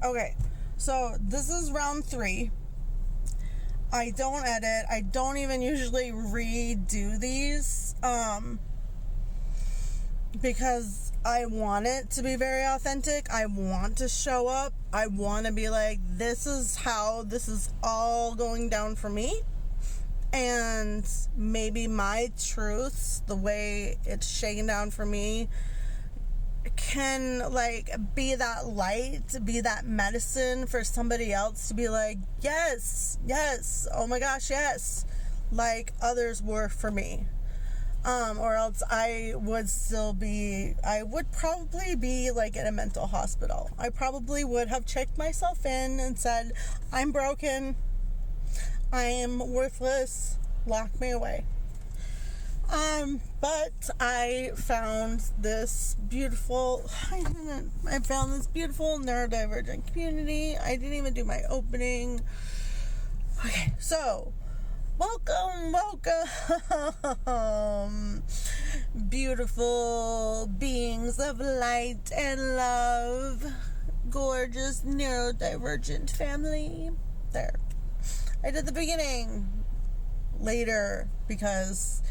Okay, so this is round 3. I don't edit. I don't even usually redo these because I want it to be very authentic. I want to show up. I want to be like, this is how this is all going down for me. And maybe my truths, the way it's shaken down for me, can like be that light, be that medicine for somebody else to be like, yes, oh my gosh, yes, like others were for me. Or else I would probably be like in a mental hospital. I probably would have checked myself in and said, I'm broken, I am worthless, lock me away. But I found this beautiful neurodivergent community. I didn't even do my opening. Okay, so welcome, beautiful beings of light and love, gorgeous neurodivergent family. There. I did the beginning later because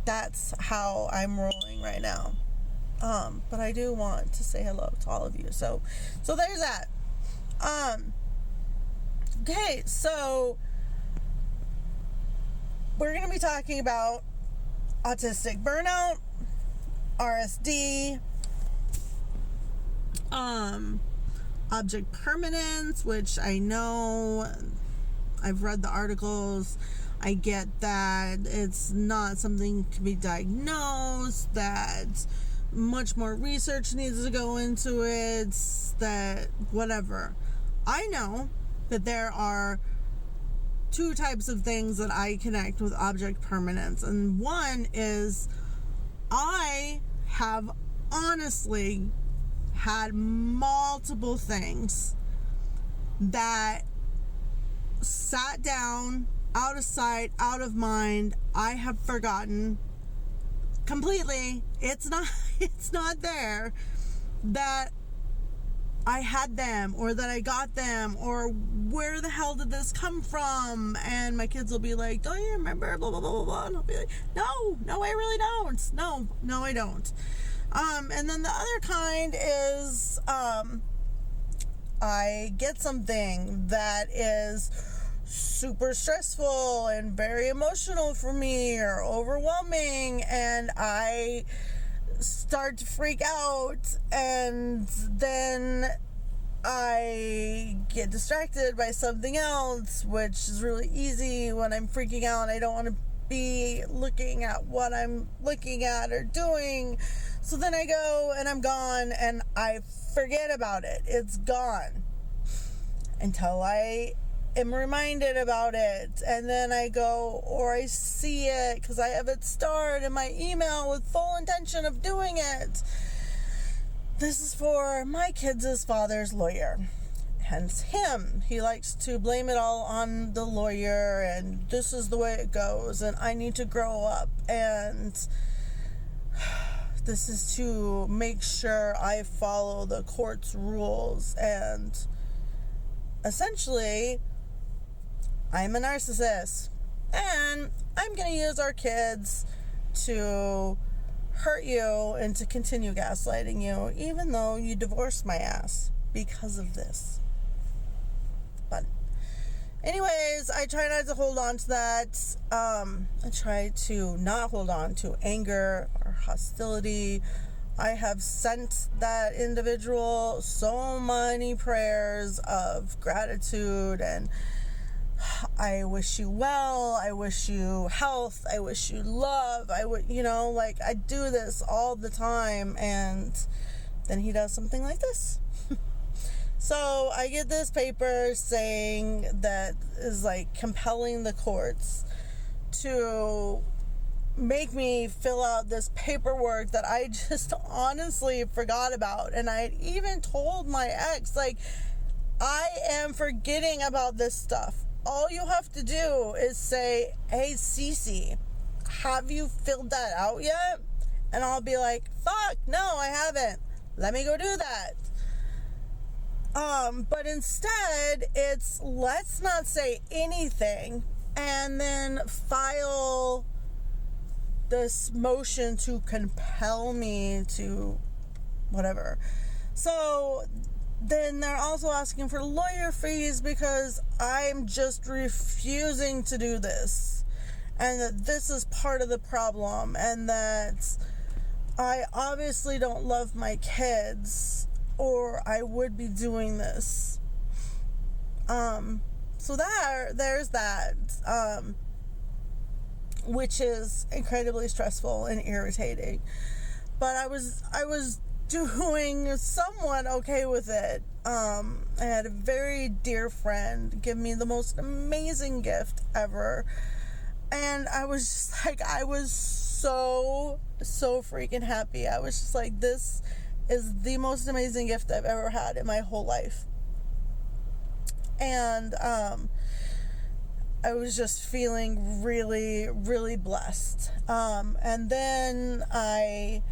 that's how I'm rolling right now. But I do want to say hello to all of you. So there's that. Okay, so we're going to be talking about autistic burnout, RSD, object permanence, which I know I've read the articles. I get that it's not something that can be diagnosed, that much more research needs to go into it, that whatever. I know that there are 2 types of things that I connect with object permanence. And one is I have honestly had multiple things that sat down, out of sight, out of mind. I have forgotten completely. It's not there that I had them, or that I got them, or where the hell did this come from? And my kids will be like, don't you remember, blah, blah, blah, blah, blah. And I'll be like, no, I really don't. No, I don't. And then the other kind is, I get something that is super stressful and very emotional for me, or overwhelming, and I start to freak out, and then I get distracted by something else, which is really easy when I'm freaking out. I don't want to be looking at what I'm looking at or doing. So then I go and I'm gone and I forget about it. It's gone until I am reminded about it, and then I go, or I see it because I have it starred in my email with full intention of doing it. This is for my kids' father's lawyer, hence him. He likes to blame it all on the lawyer, and this is the way it goes, and I need to grow up, and this is to make sure I follow the court's rules. And essentially, I'm a narcissist, and I'm going to use our kids to hurt you and to continue gaslighting you, even though you divorced my ass because of this. But anyways, I try not to hold on to that. I try to not hold on to anger or hostility. I have sent that individual so many prayers of gratitude, and I wish you well, I wish you health, I wish you love, I do this all the time, and then he does something like this. So I get this paper saying that is like compelling the courts to make me fill out this paperwork that I just honestly forgot about. And I even told my ex, like, I am forgetting about this stuff. All you have to do is say, hey, Cece, have you filled that out yet? And I'll be like, fuck, no, I haven't. Let me go do that. But instead, it's let's not say anything and then file this motion to compel me to whatever. So then they're also asking for lawyer fees because I'm just refusing to do this, and that this is part of the problem, and that I obviously don't love my kids or I would be doing this. So there's that, which is incredibly stressful and irritating. But I was doing somewhat okay with it. I had a very dear friend give me the most amazing gift ever. And I was just like, I was so freaking happy. I was just like, this is the most amazing gift I've ever had in my whole life. And I was just feeling really, really blessed. And then I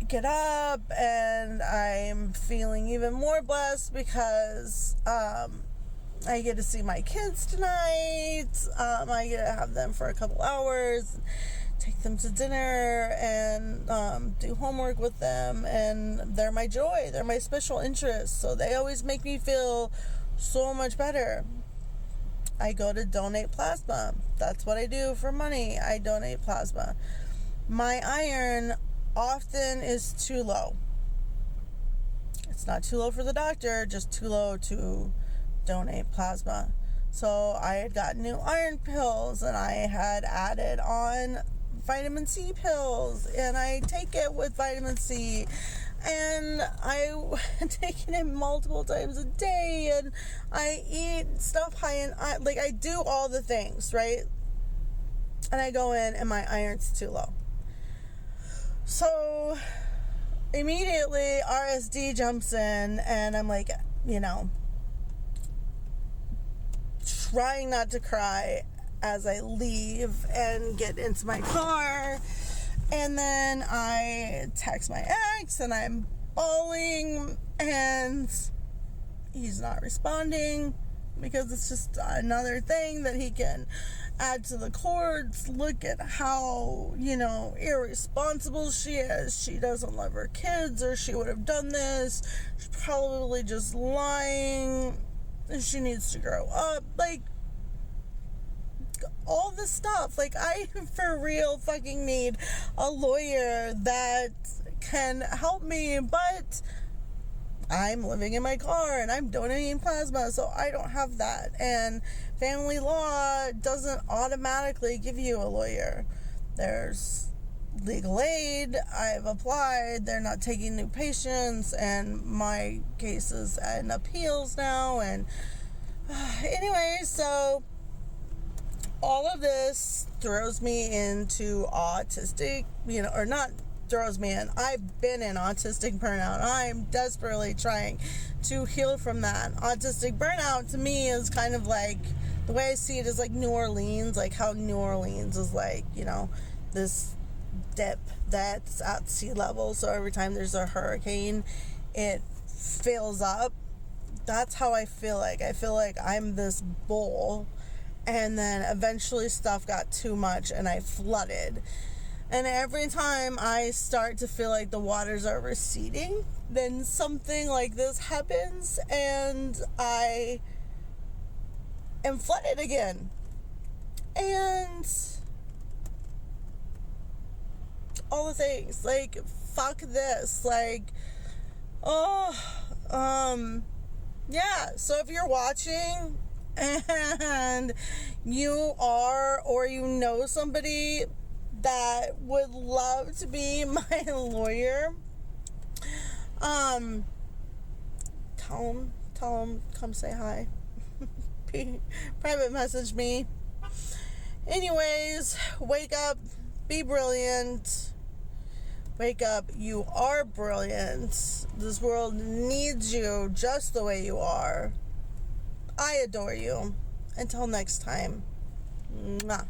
get up and I'm feeling even more blessed because I get to see my kids tonight. I get to have them for a couple hours, take them to dinner, and do homework with them. And they're my joy. They're my special interest. So they always make me feel so much better. I go to donate plasma. That's what I do for money. I donate plasma. My iron often is too low. It's not too low for the doctor, just too low to donate plasma. So I had gotten new iron pills, and I had added on vitamin C pills, and I take it with vitamin C, and I take it multiple times a day, and I eat stuff high in iron. Like, I do all the things, right? And I go in and my iron's too low. So immediately RSD jumps in, and I'm like, trying not to cry as I leave and get into my car. And then I text my ex, and I'm bawling, and he's not responding because it's just another thing that he can add to the courts. Look at how, irresponsible she is. She doesn't love her kids, or she would have done this. She's probably just lying. She needs to grow up. Like, all this stuff. Like, I for real fucking need a lawyer that can help me, but I'm living in my car and I'm donating plasma, so I don't have that. And family law doesn't automatically give you a lawyer. There's legal aid. I've applied. They're not taking new patients, and my case is in appeals now. And anyway, so all of this throws me into autistic, or not throws me in. I've been in autistic burnout. I'm desperately trying to heal from that. Autistic burnout to me is kind of like, the way I see it is like New Orleans, like how New Orleans is like, this dip that's at sea level. So every time there's a hurricane, it fills up. That's how I feel like. I feel like I'm this bowl, and then eventually stuff got too much and I flooded. And every time I start to feel like the waters are receding, then something like this happens and I am flooded again. And all the things, like, fuck this, like, yeah. So if you're watching and you are, or you know somebody that would love to be my lawyer, tell them, come say hi. Private message me. Anyways, wake up, be brilliant. Wake up, you are brilliant. This world needs you just the way you are. I adore you. Until next time. Mwah.